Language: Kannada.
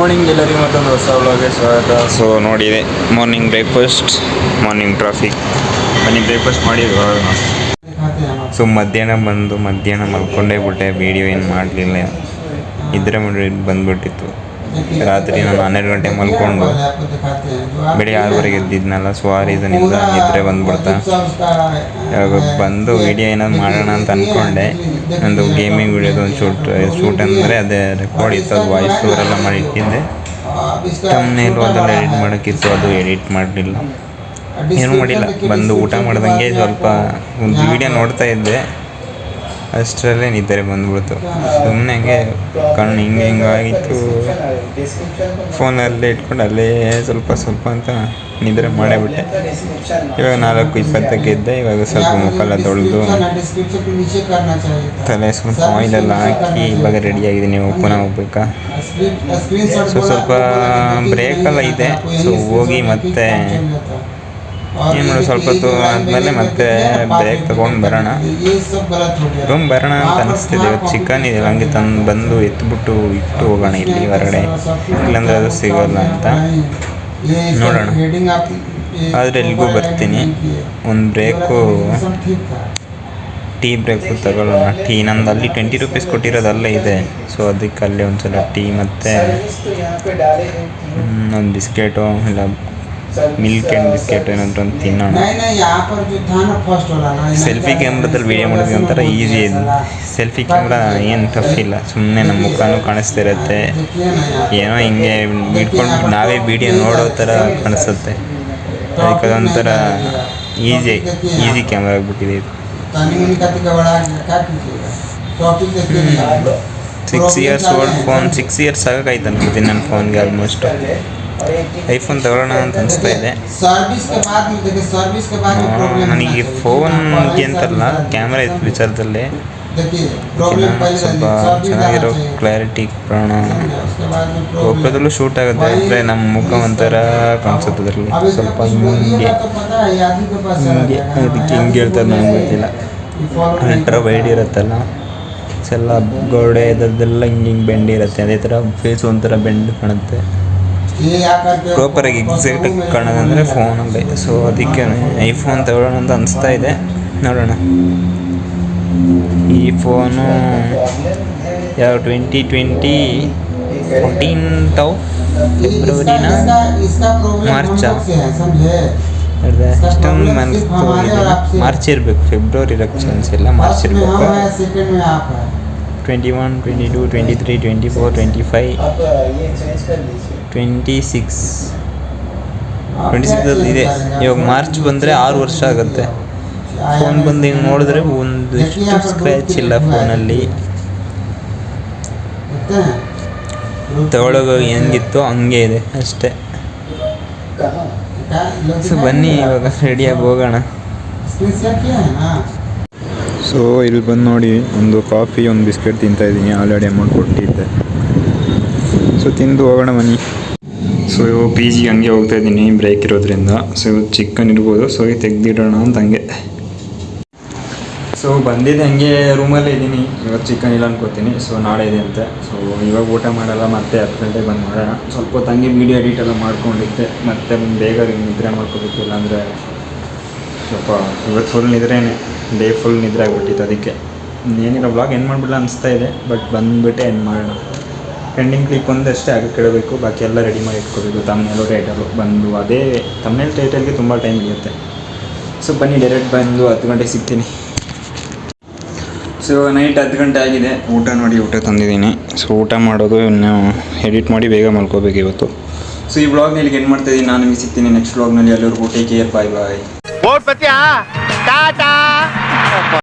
ಮಾರ್ನಿಂಗ್ ಎಲ್ಲರಿಗೂ ಮತ್ತೊಂದು ಹೊಸ ವ್ಲಾಗ್ಗೆ ಸ್ವಾಗತ. ಸೊ ನೋಡಿದೆ ಮಾರ್ನಿಂಗ್ ಬ್ರೇಕ್ಫಾಸ್ಟ್, ಮಾರ್ನಿಂಗ್ ಟ್ರಾಫಿಕ್, ಬನ್ನಿ ಬ್ರೇಕ್ಫಾಸ್ಟ್ ಮಾಡಿದ್ವಿ. ಸೊ ಮಧ್ಯಾಹ್ನ ಮಲ್ಕೊಂಡೇ ಬಿಟ್ಟೆ, ವೀಡಿಯೋ ಏನು ಮಾಡಲಿಲ್ಲ, ಇದ್ರೆ ಬಂದ್ಬಿಟ್ಟಿತ್ತು. ರಾತ್ರಿ ನಾನು 12 ಗಂಟೆ ಮಲ್ಕೊಂಡು ಬೆಳಿಗ್ಗೆ 6 ಎದ್ದಿದ್ನಲ್ಲ, ಸೊ ಆ ರೀಸನಿಂದ ನಿದ್ರೆ ಬಂದ್ಬಿಡ್ತಾ. ಇವಾಗ ಬಂದು ವೀಡಿಯೋ ಏನಾದ್ರು ಮಾಡೋಣ ಅಂತ ಅಂದ್ಕೊಂಡೆ. ನಂದು ಗೇಮಿಂಗ್ ವೀಡಿಯೋದು ಒಂದು ಶೂಟ್ ಅಂದರೆ ಅದೇ ರೆಕಾರ್ಡ್ ಇತ್ತು, ಅದು ವಾಯ್ಸ್ ಓವರೆಲ್ಲ ಮಾಡಿ ಇಟ್ಟಿದ್ದೆ. ತಮ್ಮನೇಲು ಅದೆಲ್ಲ ಎಡಿಟ್ ಮಾಡೋಕ್ಕಿತ್ತು, ಅದು ಎಡಿಟ್ ಮಾಡಲಿಲ್ಲ, ಏನೂ ಮಾಡಿಲ್ಲ. ಬಂದು ಊಟ ಮಾಡ್ದಂಗೆ ಸ್ವಲ್ಪ ಒಂದು ವೀಡಿಯೋ ನೋಡ್ತಾ ಇದ್ದೆ, ಅಷ್ಟರಲ್ಲೇ ನಿದ್ದೆ ಬಂದ್ಬಿಡ್ತು. ಸುಮ್ಮನೆ ಹಂಗೆ ಕಣ್ಣು ಹಿಂಗಾಗಿತ್ತು, ಫೋನಲ್ಲೇ ಇಟ್ಕೊಂಡು ಅಲ್ಲೇ ಸ್ವಲ್ಪ ಅಂತ ನಿದ್ರೆ ಮಾಡೇಬಿಟ್ಟೆ. ಇವಾಗ 4:20ಕ್ಕೆ ಇದ್ದೆ. ಇವಾಗ ಸ್ವಲ್ಪ ಮುಖೆಲ್ಲ ತೊಳೆದು ತಲೆ ಸ್ವಲ್ಪ ಆಯಿಲೆಲ್ಲ ಹಾಕಿ ಇವಾಗ ರೆಡಿಯಾಗಿದ್ದೀನಿ. ಪುನಃ ಹೋಗ್ಬೇಕಾ. ಸೊ ಸ್ವಲ್ಪ ಬ್ರೇಕೆಲ್ಲ ಇದೆ, ಸೊ ಹೋಗಿ ಮತ್ತೆ ಏನು ಮಾಡೋದು, ಸ್ವಲ್ಪ ಹೊತ್ತು ಆದಮೇಲೆ ಮತ್ತೆ ಬ್ರೇಕ್ ತೊಗೊಂಡು ಬರೋಣ ಅಂತ ಅನಿಸ್ತಿದೆ. ಚಿಕನ್ ಇದೆ, ಹಂಗೆ ಬಂದು ಎತ್ಬಿಟ್ಟು ಇಟ್ಟು ಹೋಗೋಣ ಇಲ್ಲಿ ಹೊರಗಡೆ, ಇಲ್ಲಾಂದರೆ ಅದು ಸಿಗೋಲ್ಲ ಅಂತ ನೋಡೋಣ. ಆದರೆ ಎಲ್ಲಿಗೂ ಬರ್ತೀನಿ, ಒಂದು ಬ್ರೇಕು ಟೀ ಬ್ರೇಕು ತಗೊಳ್ಳೋಣ. ಟೀ ನಂದು ಅಲ್ಲಿ 20 ರೂಪೀಸ್ ಕೊಟ್ಟಿರೋದಲ್ಲೇ ಇದೆ, ಸೊ ಅದಕ್ಕೆ ಅಲ್ಲೇ ಒಂದು ಸಲ ಟೀ ಮತ್ತು ಒಂದು ಬಿಸ್ಕೆಟು ಇಲ್ಲ ಮಿಲ್ಕ್ ಆ್ಯಂಡ್ ಬಿಸ್ಕೆಟ್ ಏನಾದರೂ ಒಂದು ತಿನ್ನೋಣ. ಸೆಲ್ಫಿ ಕ್ಯಾಮ್ರಾದಲ್ಲಿ ವೀಡಿಯೋ ಮಾಡೋದು ಒಂಥರ ಈಸಿ ಇದೆ. ಸೆಲ್ಫಿ ಕ್ಯಾಮ್ರಾ ಏನು ಟಫ್ ಇಲ್ಲ, ಸುಮ್ಮನೆ ನಮ್ಮ ಮುಖನೂ ಕಾಣಿಸ್ತಾ ಇರುತ್ತೆ, ಏನೋ ಹಿಂಗೆ ಇಟ್ಕೊಂಡು ನಾವೇ ವೀಡಿಯೋ ನೋಡೋ ಥರ ಕಾಣಿಸುತ್ತೆ. ಅದಕ್ಕೆ ಅದೊಂಥರ ಈಸಿ ಕ್ಯಾಮ್ರಾ ಆಗಿಬಿಟ್ಟಿದೆ ಇದು. 6 ಇಯರ್ಸ್ ಓಲ್ಡ್ ಫೋನ್, 6 ಇಯರ್ಸ್ ಆಗೋಕ್ಕಾಯ್ತು ಅನ್ಕೋತೀನಿ ನನ್ನ ಫೋನ್ಗೆ. ಆಲ್ಮೋಸ್ಟ್ ಐಫೋನ್ ತಗೊಳ್ಳೋಣ ಅಂತ ಅನಿಸ್ತಾ ಇದೆ. ನನಗೆ ಫೋನ್ಗೆ ಅಂತಲ್ಲ, ಕ್ಯಾಮ್ರಾ ಇತ್ತು ವಿಚಾರದಲ್ಲಿ ಸ್ವಲ್ಪ ಚೆನ್ನಾಗಿರೋ ಕ್ಲಾರಿಟಿ ಕೊಡೋಣ. ಒಬ್ಬರದಲ್ಲೂ ಶೂಟ್ ಆಗುತ್ತೆ, ಅಂದರೆ ನಮ್ಮ ಮುಖ ಒಂಥರ ಕಾಣಿಸುತ್ತೆ ಅದರಲ್ಲಿ, ಸ್ವಲ್ಪ ಹಿಂಗೆ ಅದಕ್ಕೆ ಹಿಂಗೆ ಹೇಳ್ತಾರೆ ನನಗೆ ಗೊತ್ತಿಲ್ಲ. ಅಲ್ಟ್ರಾ ವೈಡ್ ಇರುತ್ತಲ್ಲ, ಎಲ್ಲ ಗೋಡೆ ಅದರದ್ದೆಲ್ಲ ಹಿಂಗೆ ಬೆಂಡ್ ಇರುತ್ತೆ, ಅದೇ ಥರ ಫೇಸ್ ಒಂಥರ ಬೆಂಡ್ ಕಾಣುತ್ತೆ. ಪ್ರಾಪರಾಗಿ ಎಕ್ಸಾಕ್ಟಾಗಿ ಕಾಣೋದಂದರೆ ಫೋನಲ್ಲಿ. ಸೊ ಅದಕ್ಕೆ ಐಫೋನ್ ತಗೊಳ್ಳೋಣ ಅಂತ ಅನಿಸ್ತಾ ಇದೆ, ನೋಡೋಣ. ಈ ಫೋನು ಯಾವ 2020 14th ಫೆಬ್ರವರಿನ ಮಾರ್ಚಾ ಇಷ್ಟೊಂದು ಮಾರ್ಚ್ ಇರಬೇಕು, ಫೆಬ್ರವರಿ ಇರೋಕ್ಕೆ ಚಾನ್ಸ್ ಇಲ್ಲ, ಮಾರ್ಚ್ ಇರಬೇಕು. 21, 22, 23, 24, 25, 26 ಇದೆ. ಇವಾಗ ಮಾರ್ಚ್ ಬಂದರೆ 6 ವರ್ಷ ಆಗುತ್ತೆ. ಫೋನ್ ಬಂದು ಹಿಂಗೆ ನೋಡಿದ್ರೆ ಒಂದಿಷ್ಟು ಸ್ಕ್ರ್ಯಾಚ್ ಇಲ್ಲ ಫೋನಲ್ಲಿ. ತಗೊಳ್ಳೋದು ಹೆಂಗಿತ್ತು ಹಂಗೆ ಇದೆ ಅಷ್ಟೇ. ಸೊ ಬನ್ನಿ ಇವಾಗ ರೆಡಿಯಾಗಿ ಹೋಗೋಣ. ಸೊ ಇಲ್ಲಿ ಬಂದು ನೋಡಿ, ಒಂದು ಕಾಫಿ ಒಂದು ಬಿಸ್ಕೆಟ್ ತಿಂತಾಯಿದ್ದೀನಿ, ಆಲ್ರೆಡಿ ಅಮೌಂಟ್ ಕೊಟ್ಟಿದ್ದೆ. ಸೊ ತಿಂದು ಹೋಗೋಣ ಬನ್ನಿ. ಸೊ ಇವಾಗ PG ಹಂಗೆ ಹೋಗ್ತಾಯಿದ್ದೀನಿ, ಬ್ರೇಕ್ ಇರೋದ್ರಿಂದ. ಸೊ ಇವತ್ತು ಚಿಕನ್ ಇರ್ಬೋದು, ಸೊ ತೆಗ್ದಿಡೋಣ ಅಂತ ಹಂಗೆ. ಸೊ ಬಂದಿದ್ದೆ ಹಂಗೆ ರೂಮಲ್ಲೇ ಇದ್ದೀನಿ. ಇವತ್ತು ಚಿಕನ್ ಇಲ್ಲ ಅನ್ಕೋತೀನಿ, ಸೊ ನಾಳೆ ಇದೆ ಅಂತೆ. ಸೊ ಇವಾಗ ಊಟ ಮಾಡಲ್ಲ, ಮತ್ತೆ 10 ಗಂಟೆಗೆ ಬಂದು ಮಾಡೋಣ. ಸ್ವಲ್ಪ ಹೊತ್ತು ಹಂಗೆ ವೀಡಿಯೋ ಎಡಿಟ್ ಎಲ್ಲ ಮಾಡ್ಕೊಂಡಿದ್ದೆ, ಮತ್ತೆ ಬೇಗ ನಿದ್ರೆ ಮಾಡ್ಕೋಬೇಕಿಲ್ಲ ಅಂದರೆ ಸ್ವಲ್ಪ ಇವತ್ತು ಫುಲ್ ನಿದ್ರೇನೆ, ಡೇ ಫುಲ್ ನಿದ್ರೆ ಆಗಿಬಿಟ್ಟಿತ್ತು. ಅದಕ್ಕೆ ಏನಿಲ್ಲ, ವ್ಲಾಗ್ ಎಂಡ್ ಮಾಡಿಬಿಡಲ್ಲ ಅನಿಸ್ತಾ ಇದೆ, ಬಟ್ ಬಂದುಬಿಟ್ಟೆ ಎಂಡ್ ಮಾಡೋಣ. ಎಂಡಿಂಗ್ ಕ್ಲಿಪ್ ಒಂದಷ್ಟೇ ಆಗ ಕೇಳಬೇಕು, ಬಾಕಿ ಎಲ್ಲ ರೆಡಿ ಮಾಡಿ ಇಟ್ಕೋಬೇಕು. ತಮ್ಮನೇಲು ಟೈಟಲು ಬಂದು ಅದೇ ತಮ್ಮನೇಲಿ ಟೈಟಲ್ಗೆ ತುಂಬ ಟೈಮ್ ಹಿಡಿಯುತ್ತೆ. ಸೊ ಬನ್ನಿ ಡೈರೆಕ್ಟ್ ಬಂದು 10 ಗಂಟೆಗೆ ಸಿಗ್ತೀನಿ. ಸೊ ನೈಟ್ 10 ಗಂಟೆ ಆಗಿದೆ, ಊಟ ತಂದಿದ್ದೀನಿ. ಸೊ ಊಟ ಮಾಡೋದು, ಇನ್ನು ಎಡಿಟ್ ಮಾಡಿ ಬೇಗ ಮಲ್ಕೋಬೇಕು ಇವತ್ತು. ಸೊ ಈ ವ್ಲಾಗ್ನಲ್ಲಿ ಎಂಡ್ ಮಾಡ್ತಾಯಿದ್ದೀನಿ. ನಾನು ನಿಮಗೆ ಸಿಗ್ತೀನಿ ನೆಕ್ಸ್ಟ್ ವ್ಲಾಗ್ನಲ್ಲಿ. ಅಲ್ಲಿವರೆಗೂ ಟೇಕ್ ಕೇರ್, ಬಾಯ್ ಬಾಯ್.